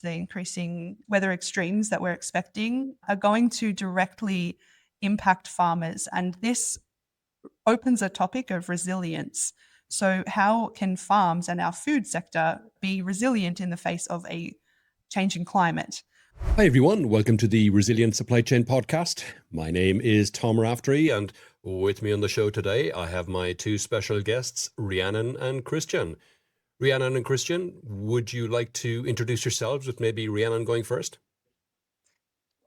the increasing weather extremes that we're expecting are going to directly impact farmers. And this opens a topic of resilience. So how can farms and our food sector be resilient in the face of a changing climate? Hi everyone, welcome to the Resilient Supply Chain Podcast. My name is Tom Raftery, and with me on the show today I have my two special guests, Rhyannon and Kristjan. Rhyannon and Kristjan, would you like to introduce yourselves, with maybe Rhyannon going first?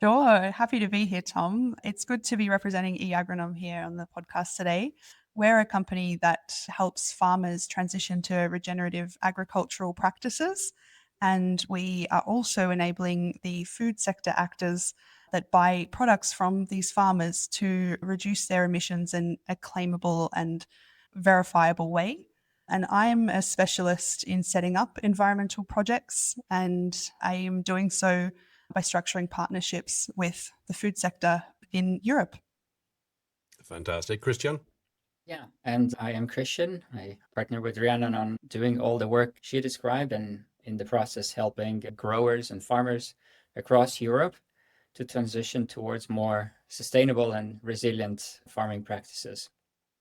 Sure, happy to be here, Tom. It's good to be representing eAgronom here on the podcast today. We're a company that helps farmers transition to regenerative agricultural practices, and we are also enabling the food sector actors that buy products from these farmers to reduce their emissions in a claimable and verifiable way. And I'm a specialist in setting up environmental projects, and I am doing so by structuring partnerships with the food sector in Europe. Fantastic. Kristjan? Yeah, and I am Kristjan. I partner with Rhyannon on doing all the work she described, and in the process helping growers and farmers across Europe to transition towards more sustainable and resilient farming practices.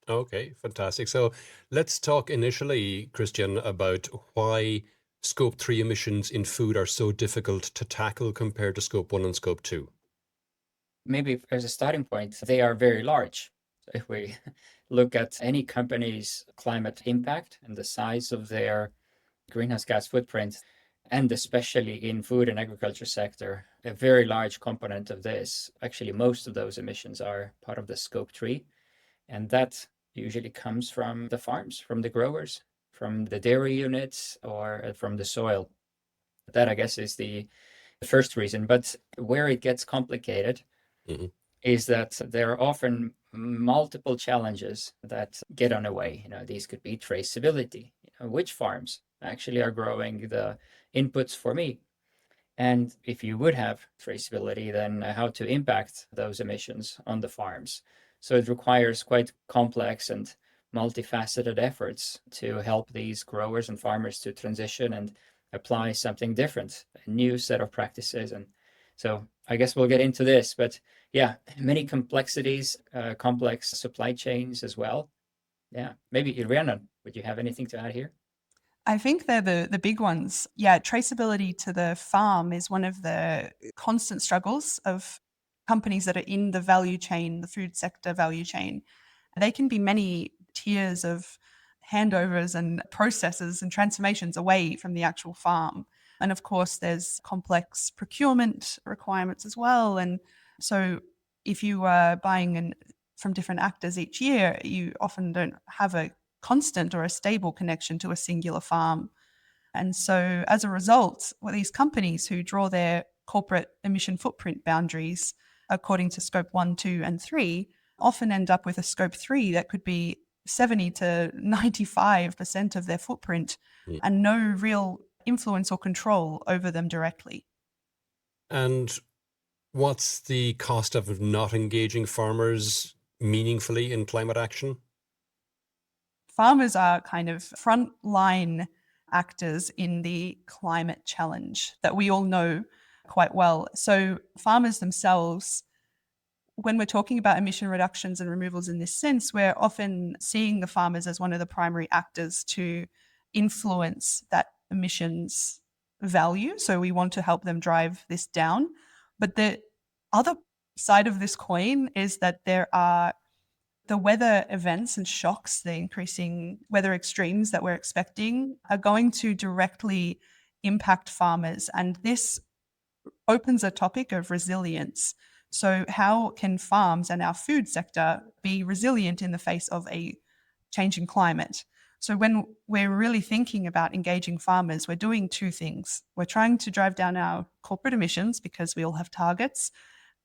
Okay, fantastic. So let's talk initially, Kristjan, about why Scope 3 emissions in food are so difficult to tackle compared to Scope 1 and Scope 2. Maybe as a starting point, they are very large. If we look at any company's climate impact and the size of their greenhouse gas footprint, and especially in food and agriculture sector, a very large component of this, actually most of those emissions are part of the Scope 3. And that usually comes from the farms, from the growers, from the dairy units, or from the soil. That, I guess, is the first reason. But where it gets complicated is that there are often multiple challenges that get on the way. These could be traceability. Which farms actually are growing the inputs for me? And if you would have traceability, then how to impact those emissions on the farms. So it requires quite complex and multifaceted efforts to help these growers and farmers to transition and apply something different, a new set of practices. And so I guess we'll get into this, but yeah, many complexities, complex supply chains as well. Yeah, maybe Rhyannon, would you have anything to add here? I think they're the big ones. Yeah, traceability to the farm is one of the constant struggles of companies that are in the value chain, the food sector value chain. They can be many tiers of handovers and processes and transformations away from the actual farm. And of course, there's complex procurement requirements as well. And so if you are buying from different actors each year, you often don't have a constant or a stable connection to a singular farm. And so as a result, these companies who draw their corporate emission footprint boundaries according to scope 1, 2, and 3 often end up with a scope 3 that could be 70 to 95% of their footprint and no real influence or control over them directly. And what's the cost of not engaging farmers meaningfully in climate action? Farmers are kind of frontline actors in the climate challenge that we all know quite well. So farmers themselves, when we're talking about emission reductions and removals in this sense, we're often seeing the farmers as one of the primary actors to influence that emissions value. So we want to help them drive this down. But the other side of this coin is that there are the weather events and shocks, the increasing weather extremes that we're expecting are going to directly impact farmers. And this opens a topic of resilience. So how can farms and our food sector be resilient in the face of a changing climate? So when we're really thinking about engaging farmers, we're doing two things. We're trying to drive down our corporate emissions because we all have targets.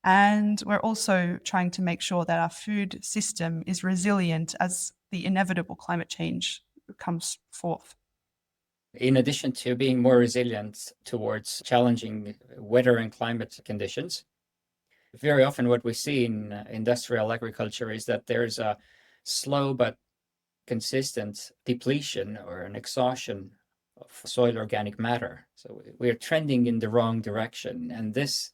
And we're also trying to make sure that our food system is resilient as the inevitable climate change comes forth. In addition to being more resilient towards challenging weather and climate conditions, very often what we see in industrial agriculture is that there's a slow but consistent depletion or an exhaustion of soil organic matter. So we are trending in the wrong direction. And this,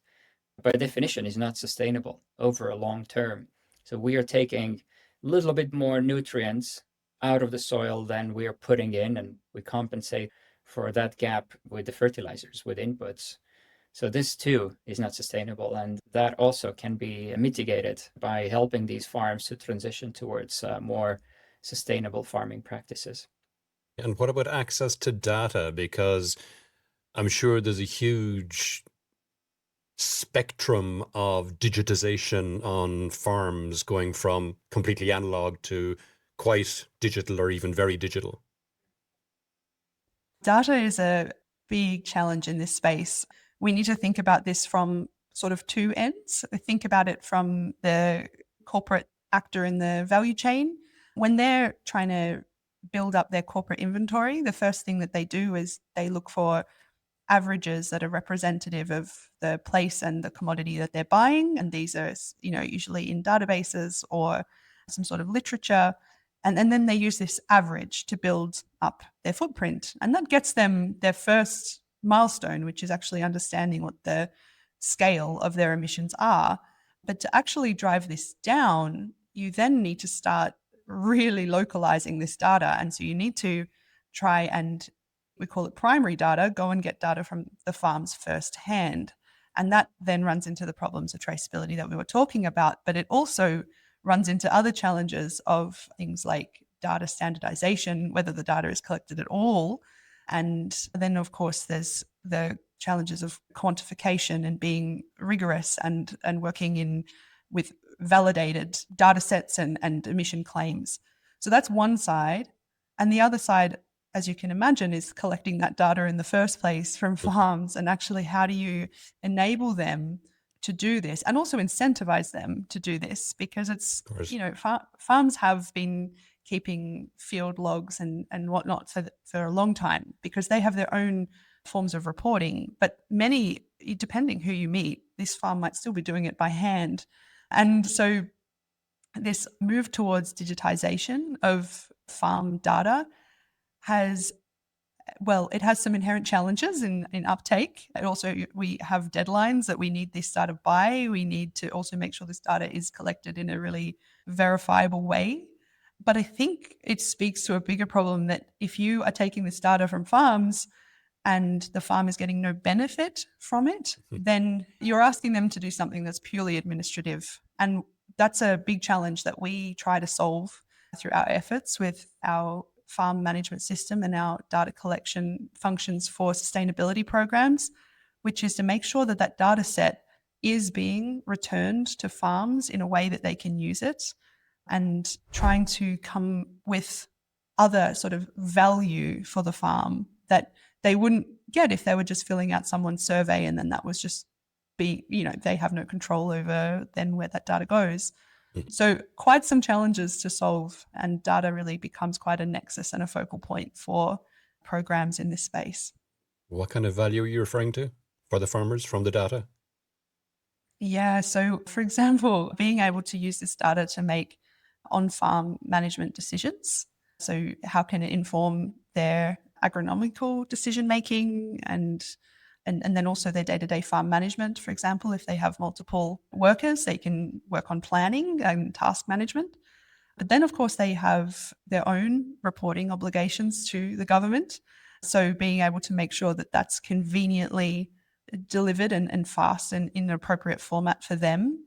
by definition, is not sustainable over a long term. So we are taking a little bit more nutrients out of the soil than we are putting in, and we compensate for that gap with the fertilizers, with inputs. So this too is not sustainable, and that also can be mitigated by helping these farms to transition towards more sustainable farming practices. And what about access to data? Because I'm sure there's a huge spectrum of digitization on farms, going from completely analog to quite digital or even very digital. Data is a big challenge in this space. We need to think about this from sort of two ends. Think about it from the corporate actor in the value chain. When they're trying to build up their corporate inventory, the first thing that they do is they look for averages that are representative of the place and the commodity that they're buying. And these are, usually in databases or some sort of literature. And then they use this average to build up their footprint. And that gets them their first milestone, which is actually understanding what the scale of their emissions are. But to actually drive this down, you then need to start really localizing this data. And so you need to try and, we call it primary data, go and get data from the farms firsthand. And that then runs into the problems of traceability that we were talking about. But it also runs into other challenges of things like data standardization, whether the data is collected at all. And then, of course, there's the challenges of quantification and being rigorous and working with validated data sets and emission claims. So that's one side. And the other side, as you can imagine, is collecting that data in the first place from farms, and actually how do you enable them to do this and also incentivize them to do this, because it's, farms have been keeping field logs and whatnot for a long time because they have their own forms of reporting. But many, depending who you meet, this farm might still be doing it by hand. And so this move towards digitization of farm data it has some inherent challenges in uptake. And also, we have deadlines that we need this data by. We need to also make sure this data is collected in a really verifiable way. But I think it speaks to a bigger problem that if you are taking this data from farms and the farm is getting no benefit from it, then you're asking them to do something that's purely administrative. And that's a big challenge that we try to solve through our efforts with our farm management system and our data collection functions for sustainability programs, which is to make sure that that data set is being returned to farms in a way that they can use it, and trying to come with other sort of value for the farm that they wouldn't get if they were just filling out someone's survey and then that was just they have no control over then where that data goes. So quite some challenges to solve, and data really becomes quite a nexus and a focal point for programs in this space. What kind of value are you referring to for the farmers from the data? Yeah, so for example, being able to use this data to make on-farm management decisions. So how can it inform their agronomical decision-making and then also their day-to-day farm management. For example, if they have multiple workers, they can work on planning and task management. But then, of course, they have their own reporting obligations to the government. So being able to make sure that that's conveniently delivered and fast and in an appropriate format for them,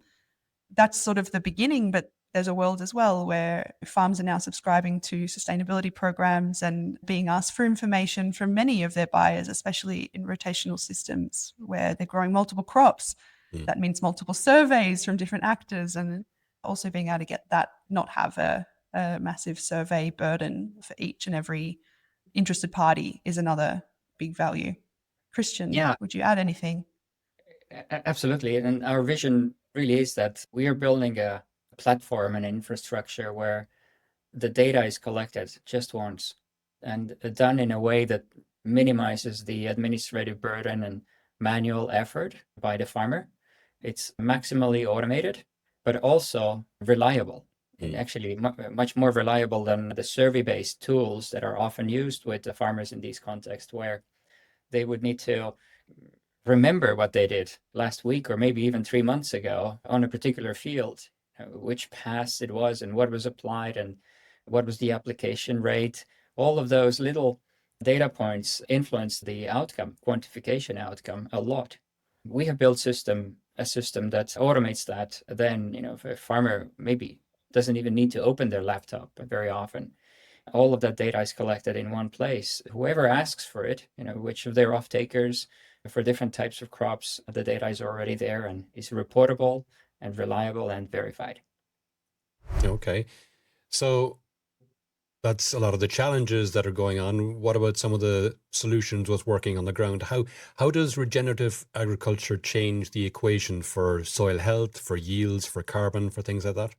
that's sort of the beginning. But there's a world as well where farms are now subscribing to sustainability programs and being asked for information from many of their buyers, especially in rotational systems where they're growing multiple crops. That means multiple surveys from different actors, and also being able to get that, not have a massive survey burden for each and every interested party is another big value. Kristjan, would you add anything? Absolutely. And our vision really is that we are building a platform and infrastructure where the data is collected just once and done in a way that minimizes the administrative burden and manual effort by the farmer. It's maximally automated, but also reliable. and actually much more reliable than the survey-based tools that are often used with the farmers in these contexts, where they would need to remember what they did last week or maybe even 3 months ago on a particular field, which pass it was and what was applied and what was the application rate. All of those little data points influence the outcome, quantification outcome, a lot. We have built a system that automates that. Then, if a farmer maybe doesn't even need to open their laptop very often, all of that data is collected in one place. Whoever asks for it, which of their off-takers for different types of crops, the data is already there and is reportable and reliable and verified. Okay. So that's a lot of the challenges that are going on. What about some of the solutions with working on the ground? How does regenerative agriculture change the equation for soil health, for yields, for carbon, for things like that?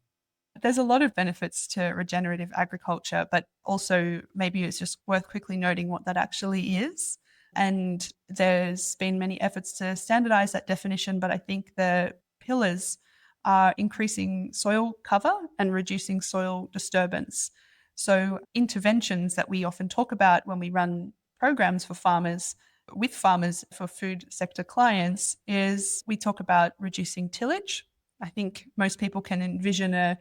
There's a lot of benefits to regenerative agriculture, but also maybe it's just worth quickly noting what that actually is. And there's been many efforts to standardize that definition, but I think the pillars are increasing soil cover and reducing soil disturbance. So interventions that we often talk about when we run programs for farmers, with farmers for food sector clients, is we talk about reducing tillage. I think most people can envision an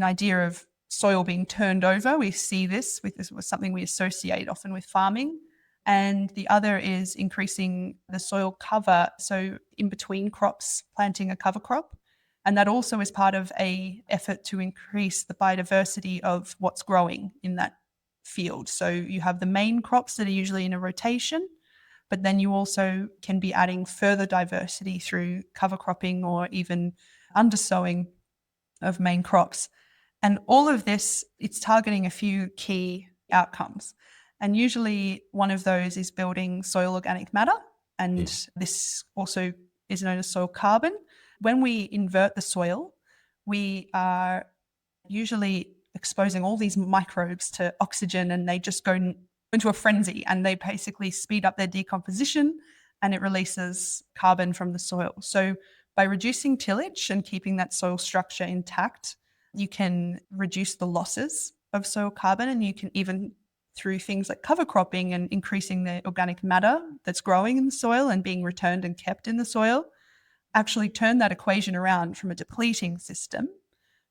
idea of soil being turned over. We see this with something we associate often with farming. And the other is increasing the soil cover. So in between crops, planting a cover crop. And that also is part of an effort to increase the biodiversity of what's growing in that field. So you have the main crops that are usually in a rotation, but then you also can be adding further diversity through cover cropping or even undersowing of main crops. And all of this, it's targeting a few key outcomes. And usually one of those is building soil organic matter. And this also is known as soil carbon. When we invert the soil, we are usually exposing all these microbes to oxygen, and they just go into a frenzy and they basically speed up their decomposition, and it releases carbon from the soil. So by reducing tillage and keeping that soil structure intact, you can reduce the losses of soil carbon, and you can even, through things like cover cropping and increasing the organic matter that's growing in the soil and being returned and kept in the soil, actually turn that equation around from a depleting system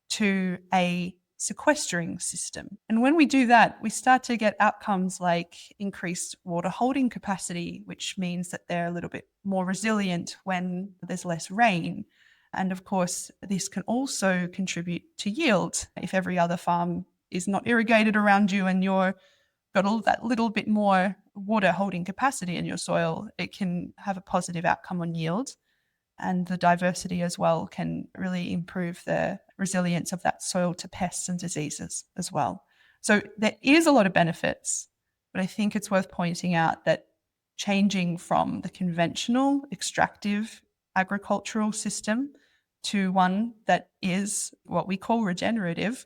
to a sequestering system. And when we do that, we start to get outcomes like increased water holding capacity, which means that they're a little bit more resilient when there's less rain. And of course, this can also contribute to yield. If every other farm is not irrigated around you and you're got all that little bit more water holding capacity in your soil, it can have a positive outcome on yield. And the diversity as well can really improve the resilience of that soil to pests and diseases as well. So there is a lot of benefits, but I think it's worth pointing out that changing from the conventional extractive agricultural system to one that is what we call regenerative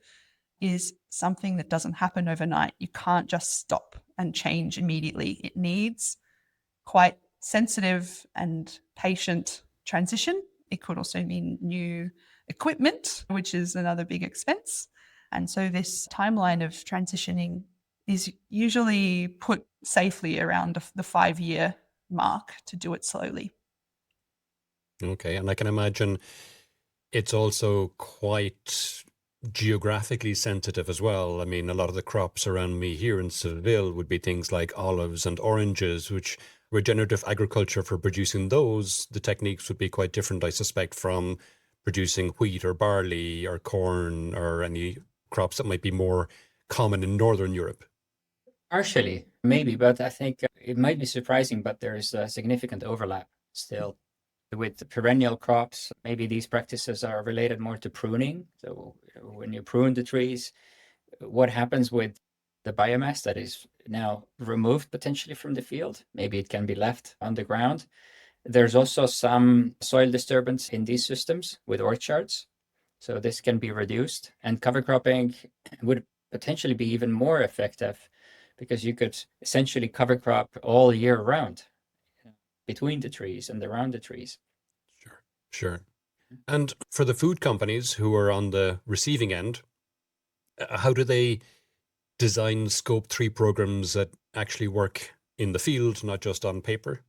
is something that doesn't happen overnight. You can't just stop and change immediately. It needs quite sensitive and patient transition. It could also mean new equipment, which is another big expense. And so this timeline of transitioning is usually put safely around the 5-year mark to do it slowly. Okay, and I can imagine it's also quite geographically sensitive as well. I mean, a lot of the crops around me here in Seville would be things like olives and oranges, which regenerative agriculture for producing those, the techniques would be quite different, I suspect, from producing wheat or barley or corn or any crops that might be more common in Northern Europe. Partially, maybe, but I think it might be surprising, but there is a significant overlap still. With the perennial crops, maybe these practices are related more to pruning. So when you prune the trees, what happens with the biomass that is now removed potentially from the field? Maybe it can be left on the ground. There's also some soil disturbance in these systems with orchards. So this can be reduced. And cover cropping would potentially be even more effective because you could essentially cover crop all year round between the trees and around the trees. Sure. And for the food companies who are on the receiving end, How do they design Scope 3 programs that actually work in the field, not just on paper?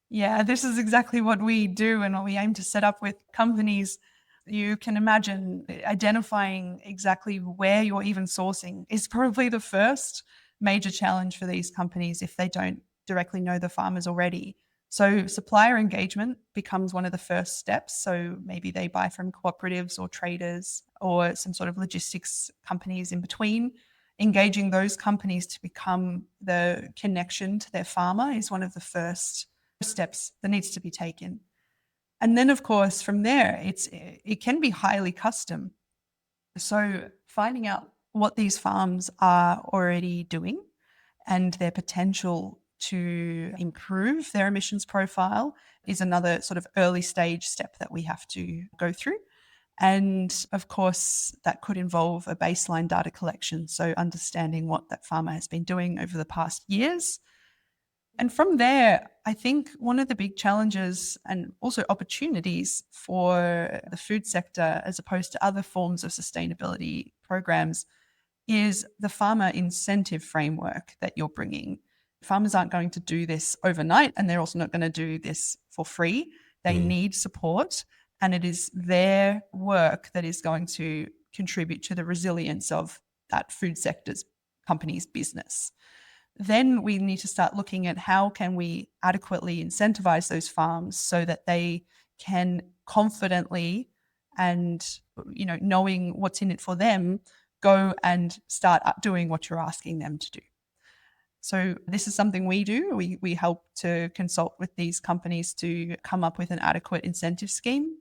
Yeah, this is exactly what we do and what we aim to set up with companies. You can imagine identifying exactly where you're even sourcing is probably the first major challenge for these companies if they don't directly know the farmers already. So supplier engagement becomes one of the first steps. So maybe they buy from cooperatives or traders or some sort of logistics companies in between. Engaging those companies to become the connection to their farmer is one of the first steps that needs to be taken. And then, of course, from there, it can be highly custom. So finding out what these farms are already doing and their potential to improve their emissions profile is another sort of early stage step that we have to go through. And of course, that could involve a baseline data collection. So understanding what that farmer has been doing over the past years. And from there, I think one of the big challenges and also opportunities for the food sector, as opposed to other forms of sustainability programs, is the farmer incentive framework that you're bringing. Farmers aren't going to do this overnight, and they're also not going to do this for free. They need support, and it is their work that is going to contribute to the resilience of that food sector's company's business. Then we need to start looking at how can we adequately incentivize those farms so that they can confidently and, knowing what's in it for them, go and start doing what you're asking them to do. So this is something we do. We help to consult with these companies to come up with an adequate incentive scheme.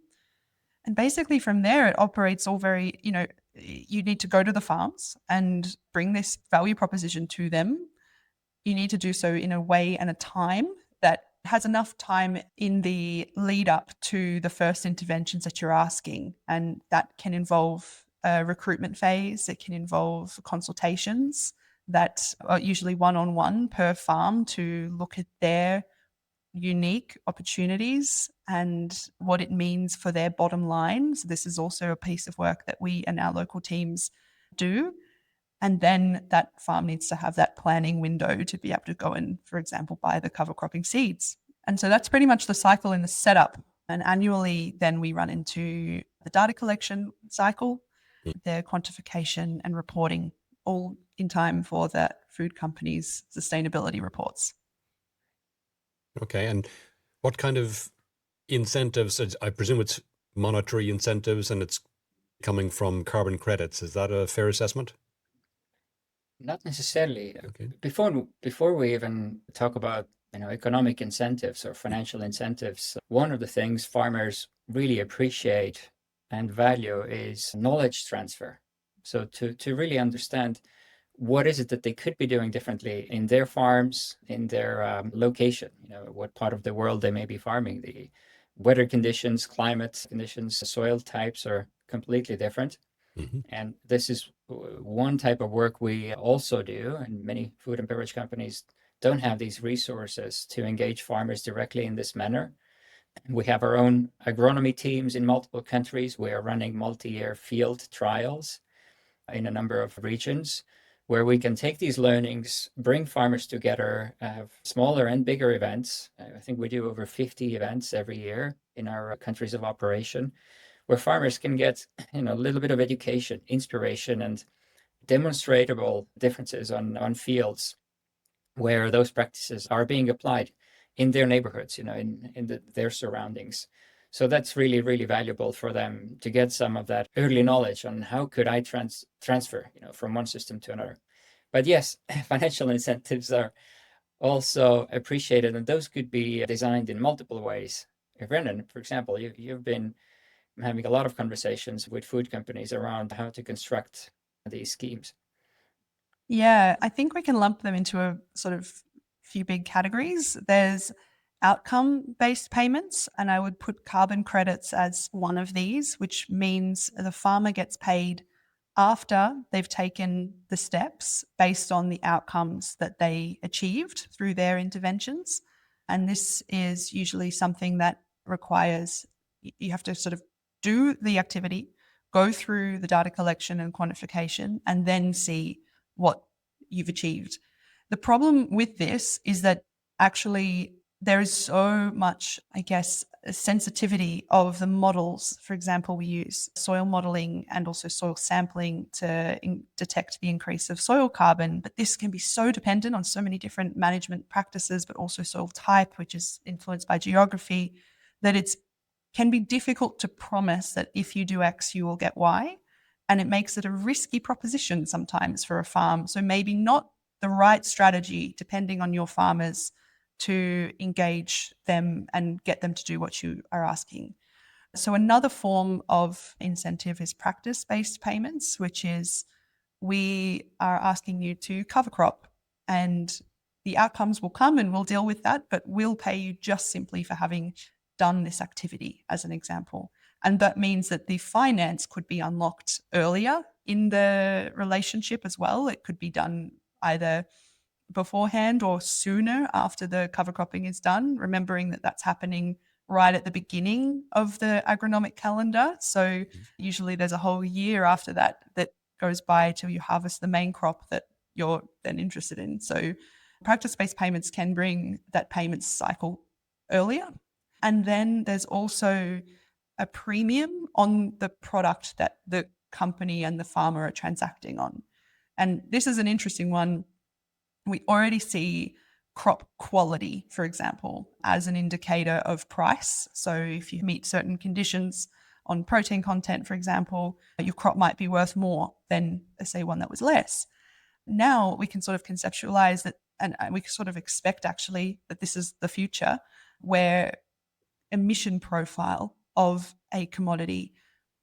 And basically from there, it operates all very, you need to go to the farms and bring this value proposition to them. You need to do so in a way and a time that has enough time in the lead up to the first interventions that you're asking. And that can involve a recruitment phase. It can involve consultations that are usually one-on-one per farm to look at their unique opportunities and what it means for their bottom line. So this is also a piece of work that we and our local teams do. And then that farm needs to have that planning window to be able to go and, for example, buy the cover cropping seeds. And so that's pretty much the cycle in the setup. And annually, then we run into the data collection cycle, their quantification and reporting, all in time for the food companies' sustainability reports. Okay. And what kind of incentives? I presume it's monetary incentives and it's coming from carbon credits. Is that a fair assessment? Not necessarily. Okay. Before we even talk about economic incentives or financial incentives, one of the things farmers really appreciate and value is knowledge transfer. So to really understand what is it that they could be doing differently in their farms, in their location, what part of the world they may be farming. The weather conditions, climate conditions, soil types are completely different. And this is one type of work we also do, and many food and beverage companies don't have these resources to engage farmers directly in this manner. We have our own agronomy teams in multiple countries. We are running multi-year field trials in a number of regions where we can take these learnings, bring farmers together, have smaller and bigger events. I think we do over 50 events every year in our countries of operation, where farmers can get a little bit of education, inspiration, and demonstrable differences on fields where those practices are being applied in their neighborhoods, in their surroundings. So that's really, really valuable for them to get some of that early knowledge on how could I transfer, from one system to another. But yes, financial incentives are also appreciated, and those could be designed in multiple ways. Rhyannon, for example, you've been having a lot of conversations with food companies around how to construct these schemes. Yeah, I think we can lump them into a sort of few big categories. There's outcome-based payments, and I would put carbon credits as one of these, which means the farmer gets paid after they've taken the steps based on the outcomes that they achieved through their interventions. And this is usually something that requires you have to sort of do the activity, go through the data collection and quantification, and then see what you've achieved. The problem with this is that actually there is so much, I guess, sensitivity of the models. For example, we use soil modeling and also soil sampling to detect the increase of soil carbon, but this can be so dependent on so many different management practices, but also soil type, which is influenced by geography, that it can be difficult to promise that if you do X, you will get Y. And it makes it a risky proposition sometimes for a farm. So maybe not the right strategy, depending on your farmers, to engage them and get them to do what you are asking. So another form of incentive is practice-based payments, which is we are asking you to cover crop and the outcomes will come and we'll deal with that, but we'll pay you just simply for having done this activity, as an example. And that means that the finance could be unlocked earlier in the relationship as well. It could be done either beforehand or sooner after the cover cropping is done, remembering that that's happening right at the beginning of the agronomic calendar. So usually there's a whole year after that that goes by till you harvest the main crop that you're then interested in. So practice-based payments can bring that payment cycle earlier. And then there's also a premium on the product that the company and the farmer are transacting on. And this is an interesting one. We already see crop quality, for example, as an indicator of price. So if you meet certain conditions on protein content, for example, your crop might be worth more than, say, one that was less. Now we can sort of conceptualize that, and we sort of expect actually that this is the future, where emission profile of a commodity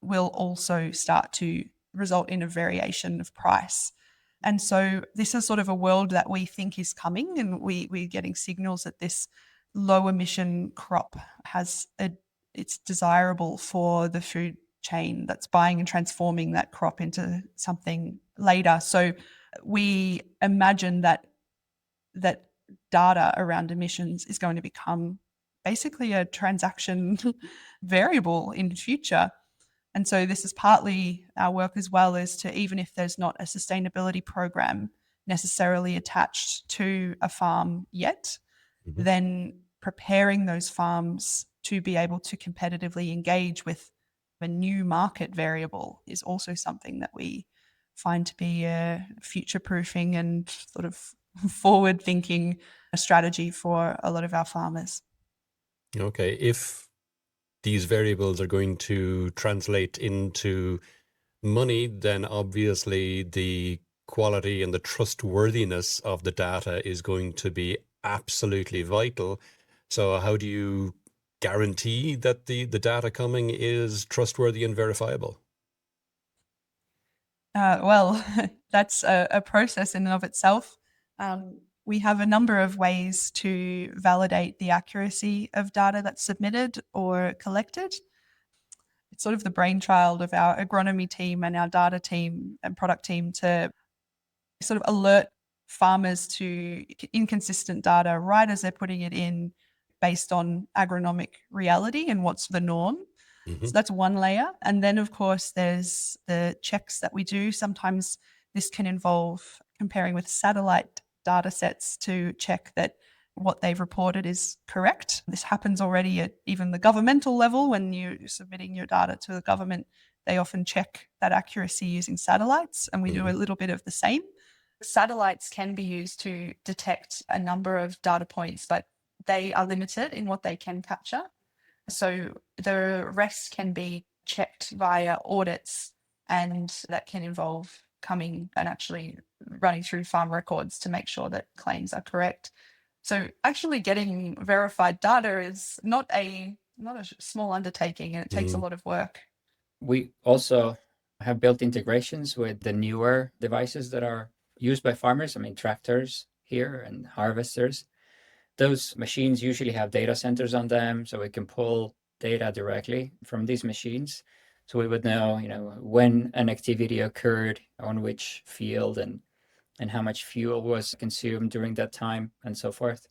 will also start to result in a variation of price. And so this is sort of a world that we think is coming, and we're getting signals that this low emission crop it's desirable for the food chain that's buying and transforming that crop into something later. So we imagine that data around emissions is going to become basically a transaction variable in the future. And so this is partly our work as well, is to, even if there's not a sustainability program necessarily attached to a farm yet, then preparing those farms to be able to competitively engage with a new market variable is also something that we find to be a future-proofing and sort of forward-thinking strategy for a lot of our farmers. Okay, if these variables are going to translate into money, then obviously the quality and the trustworthiness of the data is going to be absolutely vital. So how do you guarantee that the data coming is trustworthy and verifiable? Well, that's a process in and of itself. We have a number of ways to validate the accuracy of data that's submitted or collected. It's sort of the brainchild of our agronomy team and our data team and product team to sort of alert farmers to inconsistent data right as they're putting it in based on agronomic reality and what's the norm. So that's one layer. And then, of course, there's the checks that we do. Sometimes this can involve comparing with satellite data sets to check that what they've reported is correct. This happens already at even the governmental level. When you're submitting your data to the government, they often check that accuracy using satellites, and we do a little bit of the same. Satellites can be used to detect a number of data points, but they are limited in what they can capture. So the rest can be checked via audits, and that can involve coming and actually running through farm records to make sure that claims are correct. So actually getting verified data is not a small undertaking, and it takes a lot of work. We also have built integrations with the newer devices that are used by farmers. I mean, tractors here and harvesters. Those machines usually have data centers on them, so we can pull data directly from these machines. So we would know, when an activity occurred on which field and how much fuel was consumed during that time and so forth.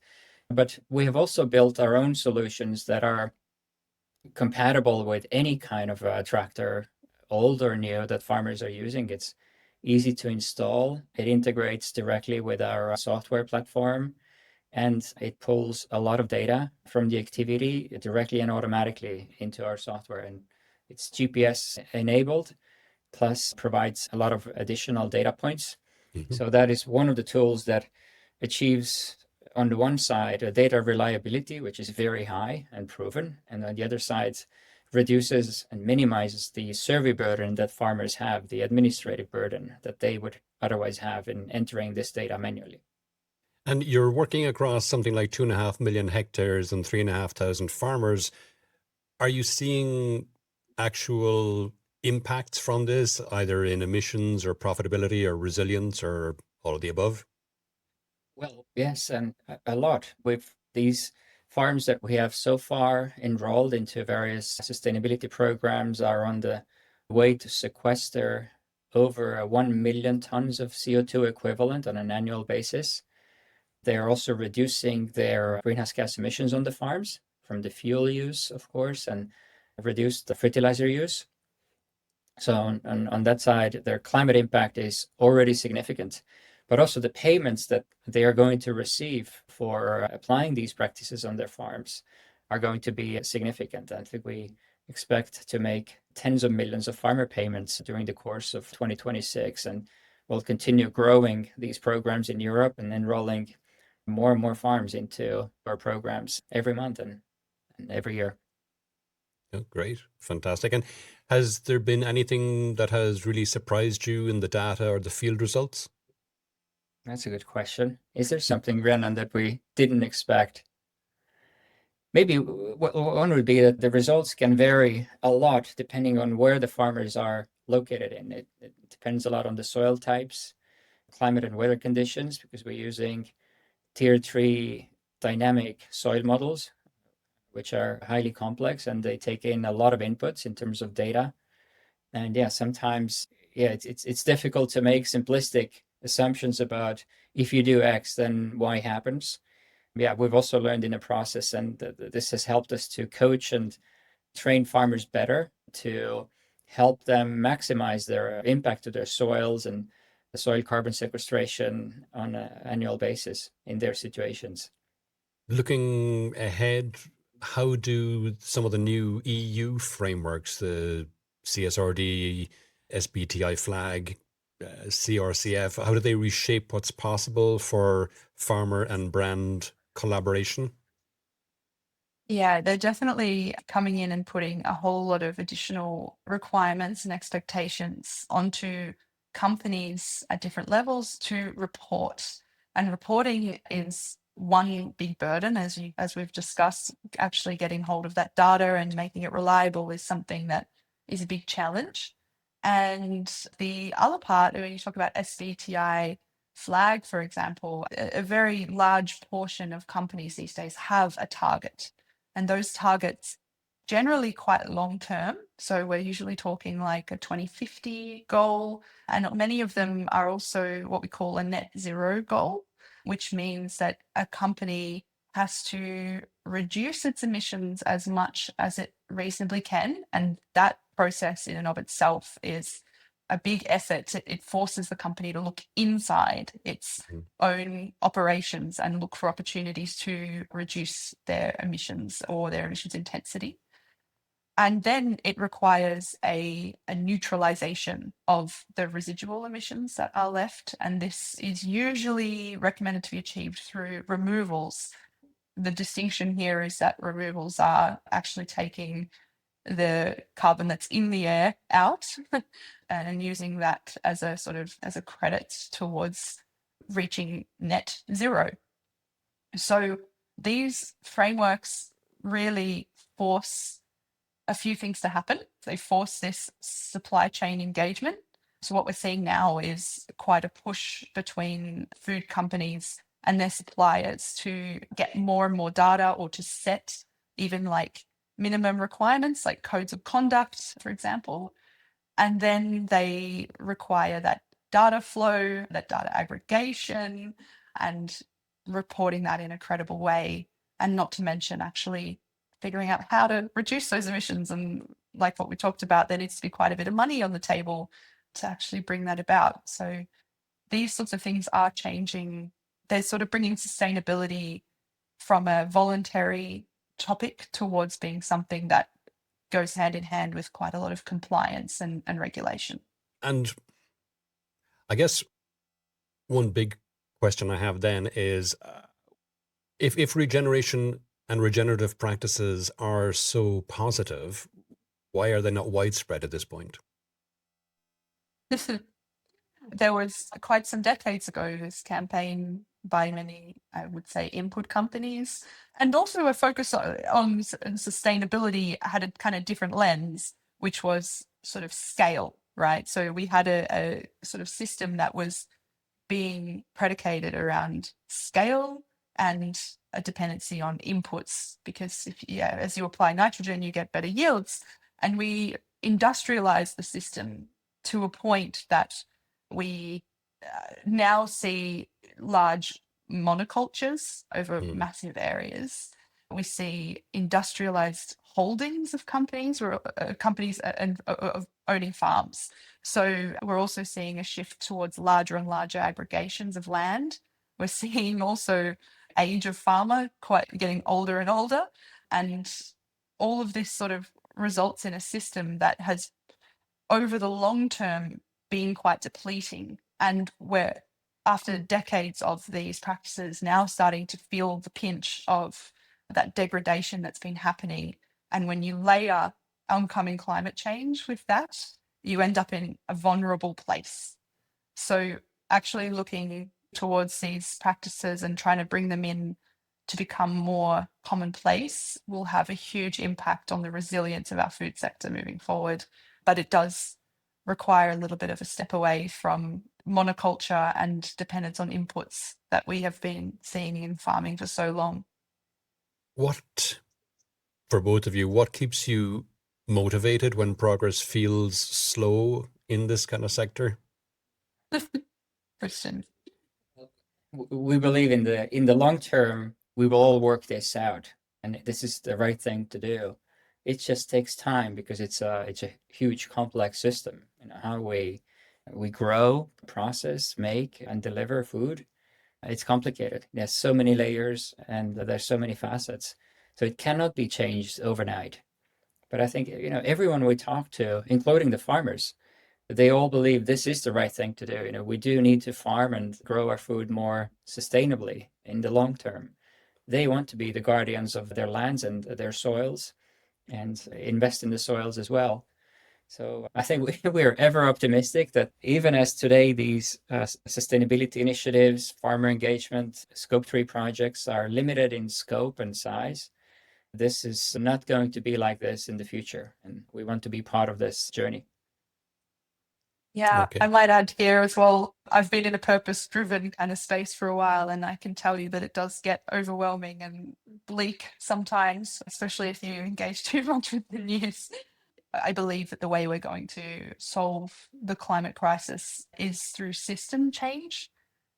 But we have also built our own solutions that are compatible with any kind of tractor old or new, that farmers are using. It's easy to install. It integrates directly with our software platform, and it pulls a lot of data from the activity directly and automatically into our software. And it's GPS enabled, plus provides a lot of additional data points. Mhm. So that is one of the tools that achieves, on the one side, a data reliability, which is very high and proven, and on the other side, reduces and minimizes the survey burden that farmers have, the administrative burden that they would otherwise have in entering this data manually. And you're working across something like 2.5 million hectares and 3,500 farmers. Are you seeing actual impacts from this, either in emissions or profitability or resilience or all of the above? Well, yes, and a lot. With these farms that we have so far enrolled into various sustainability programs are on the way to sequester over 1 million tons of CO2 equivalent on an annual basis. They are also reducing their greenhouse gas emissions on the farms from the fuel use, of course, and reduce the fertilizer use. So on that side, their climate impact is already significant, but also the payments that they are going to receive for applying these practices on their farms are going to be significant. I think we expect to make tens of millions of farmer payments during the course of 2026, and we'll continue growing these programs in Europe and enrolling more and more farms into our programs every month and every year. Oh, great. Fantastic. And has there been anything that has really surprised you in the data or the field results? That's a good question. Is there something, Rhiannon, that we didn't expect? Maybe one would be that the results can vary a lot depending on where the farmers are located in. It depends a lot on the soil types, climate and weather conditions, because we're using tier 3 dynamic soil models, which are highly complex and they take in a lot of inputs in terms of data. And yeah, sometimes it's difficult to make simplistic assumptions about if you do X, then Y happens. Yeah, we've also learned in the process, and this has helped us to coach and train farmers better to help them maximize their impact to their soils and the soil carbon sequestration on an annual basis in their situations. Looking ahead, how do some of the new EU frameworks, the CSRD, SBTi FLAG, CRCF, how do they reshape what's possible for farmer and brand collaboration? Yeah, they're definitely coming in and putting a whole lot of additional requirements and expectations onto companies at different levels to report. And reporting is one big burden, as we've discussed. Actually getting hold of that data and making it reliable is something that is a big challenge. And the other part, when you talk about SBTi FLAG, for example, a very large portion of companies these days have a target. And those targets generally quite long term. So we're usually talking like a 2050 goal. And many of them are also what we call a net zero goal, which means that a company has to reduce its emissions as much as it reasonably can. And that process in and of itself is a big effort. It forces the company to look inside its own operations and look for opportunities to reduce their emissions or their emissions intensity. And then it requires a neutralization of the residual emissions that are left. And this is usually recommended to be achieved through removals. The distinction here is that removals are actually taking the carbon that's in the air out and using that as a sort of as a credit towards reaching net zero. So these frameworks really force a few things to happen. They force this supply chain engagement. So what we're seeing now is quite a push between food companies and their suppliers to get more and more data, or to set even like minimum requirements like codes of conduct, for example. And then they require that data flow, that data aggregation, and reporting that in a credible way. And not to mention actually figuring out how to reduce those emissions and like what we talked about, there needs to be quite a bit of money on the table to actually bring that about. So these sorts of things are changing. They're sort of bringing sustainability from a voluntary topic towards being something that goes hand in hand with quite a lot of compliance and regulation. And I guess one big question I have then is if regeneration and regenerative practices are so positive, why are they not widespread at this point? There was quite some decades ago this campaign by many, I would say, input companies, and also a focus on sustainability had a kind of different lens, which was sort of scale, right? So we had a sort of system that was being predicated around scale and a dependency on inputs, because as you apply nitrogen, you get better yields. And we industrialized the system to a point that we now see large monocultures over massive areas. We see industrialized holdings of companies or companies and of owning farms. So we're also seeing a shift towards larger and larger aggregations of land. We're seeing also age of farmer quite getting older and older. And all of this sort of results in a system that has, over the long term, been quite depleting. And we're, after decades of these practices, now starting to feel the pinch of that degradation that's been happening. And when you layer oncoming climate change with that, you end up in a vulnerable place. So actually looking towards these practices and trying to bring them in to become more commonplace will have a huge impact on the resilience of our food sector moving forward. But it does require a little bit of a step away from monoculture and dependence on inputs that we have been seeing in farming for so long. What, for both of you, what keeps you motivated when progress feels slow in this kind of sector? Kristjan. We believe in the long term, we will all work this out, and this is the right thing to do. It just takes time because it's a huge complex system. You know, how we grow, process, make, and deliver food. It's complicated. There's so many layers and there's so many facets. So it cannot be changed overnight. But I think, you know, everyone we talk to, including the farmers, they all believe this is the right thing to do. You know, we do need to farm and grow our food more sustainably in the long term. They want to be the guardians of their lands and their soils and invest in the soils as well. So I think we're ever optimistic that even as today these sustainability initiatives, farmer engagement, Scope 3 projects are limited in scope and size, this is not going to be like this in the future. And we want to be part of this journey. Yeah, Okay. I might add here as well, I've been in a purpose-driven kind of space for a while, and I can tell you that it does get overwhelming and bleak sometimes, especially if you engage too much with the news. I believe that the way we're going to solve the climate crisis is through system change.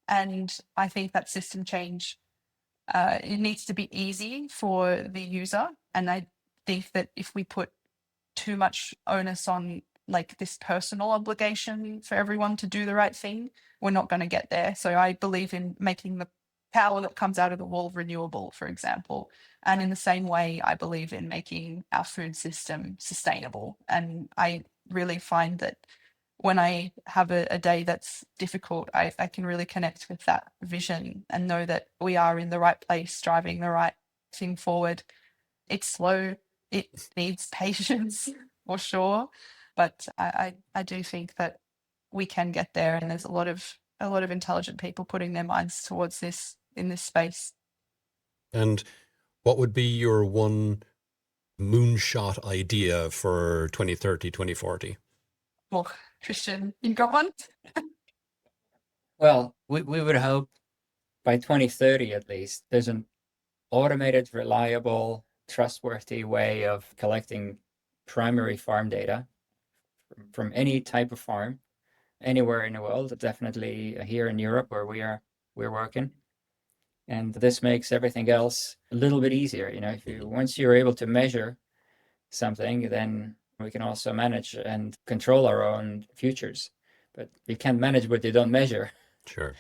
And I think that system change, it needs to be easy for the user. And I think that if we put too much onus on like this personal obligation for everyone to do the right thing, we're not going to get there. So I believe in making the power that comes out of the wall renewable, for example. And in the same way, I believe in making our food system sustainable. And I really find that when I have a day that's difficult, I can really connect with that vision and know that we are in the right place, driving the right thing forward. It's slow. It needs patience for sure. But I do think that we can get there, and there's a lot of intelligent people putting their minds towards this in this space. And what would be your one moonshot idea for 2030, 2040? Well, Kristjan, you got one? Well, we would hope by 2030 at least, there's an automated, reliable, trustworthy way of collecting primary farm data from any type of farm, anywhere in the world, definitely here in Europe where we're working. And this makes everything else a little bit easier. You know, once you're able to measure something, then We can also manage and control our own futures, but you can't manage what you don't measure. Sure.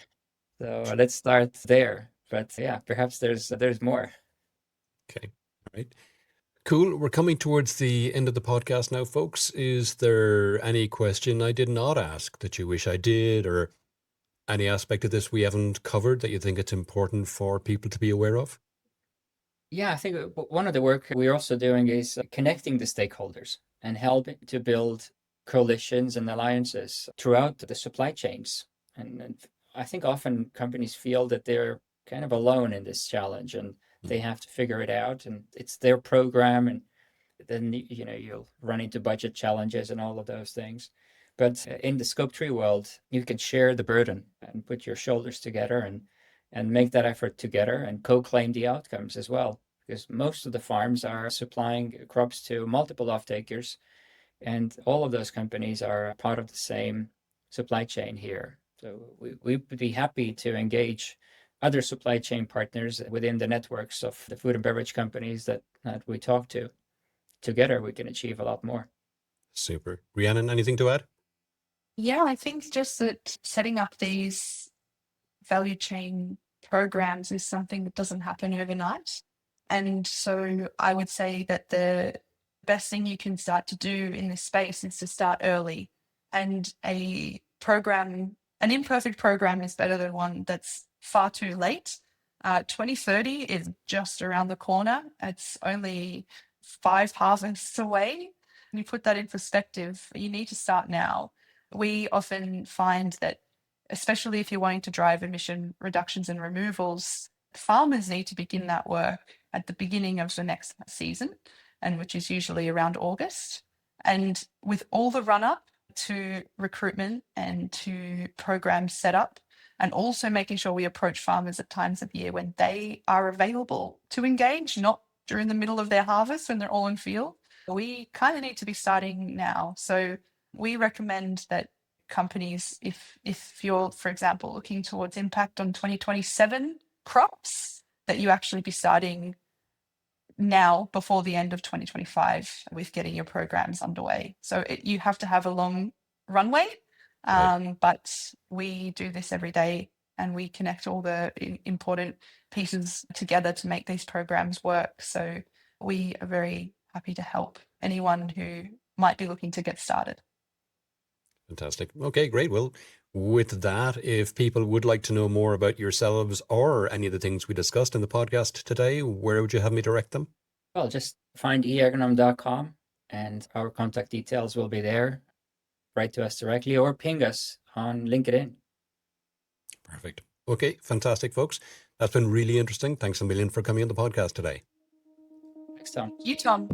So let's start there. But yeah, perhaps there's more. Okay. All right. Cool. We're coming towards the end of the podcast now, folks. Is there any question I did not ask that you wish I did, or any aspect of this we haven't covered that you think it's important for people to be aware of? Yeah, I think one of the work we're also doing is connecting the stakeholders and helping to build coalitions and alliances throughout the supply chains. And I think often companies feel that they're kind of alone in this challenge and they have to figure it out, and it's their program, and then you'll run into budget challenges and all of those things. But in the Scope 3 world, you can share the burden and put your shoulders together and make that effort together and co-claim the outcomes as well. Because most of the farms are supplying crops to multiple off-takers, and all of those companies are part of the same supply chain here. So we would be happy to engage other supply chain partners within the networks of the food and beverage companies that we talk to. Together, we can achieve a lot more. Super. Rhiannon, anything to add? Yeah, I think just that setting up these value chain programs is something that doesn't happen overnight. And so I would say that the best thing you can start to do in this space is to start early. And an imperfect program is better than one that's far too late. 2030 is just around the corner. It's only 5 harvests away. When you put that in perspective, you need to start now. We often find that, especially if you're wanting to drive emission reductions and removals, farmers need to begin that work at the beginning of the next season, and which is usually around August. And with all the run-up to recruitment and to program setup, and also making sure we approach farmers at times of year when they are available to engage, not during the middle of their harvest when they're all in field. We kind of need to be starting now. So we recommend that companies, if you're, for example, looking towards impact on 2027 crops, that you actually be starting now before the end of 2025 with getting your programs underway. So you have to have a long runway, but we do this every day and we connect all the important pieces together to make these programs work. So we are very happy to help anyone who might be looking to get started. Fantastic. Okay, great. Well, with that, if people would like to know more about yourselves or any of the things we discussed in the podcast today, where would you have me direct them? Well, just find eAgronom.com and our contact details will be there. Write to us directly or ping us on LinkedIn. Perfect. Okay, fantastic, folks. That's been really interesting. Thanks a million for coming on the podcast today. Thanks, Tom. You, Tom.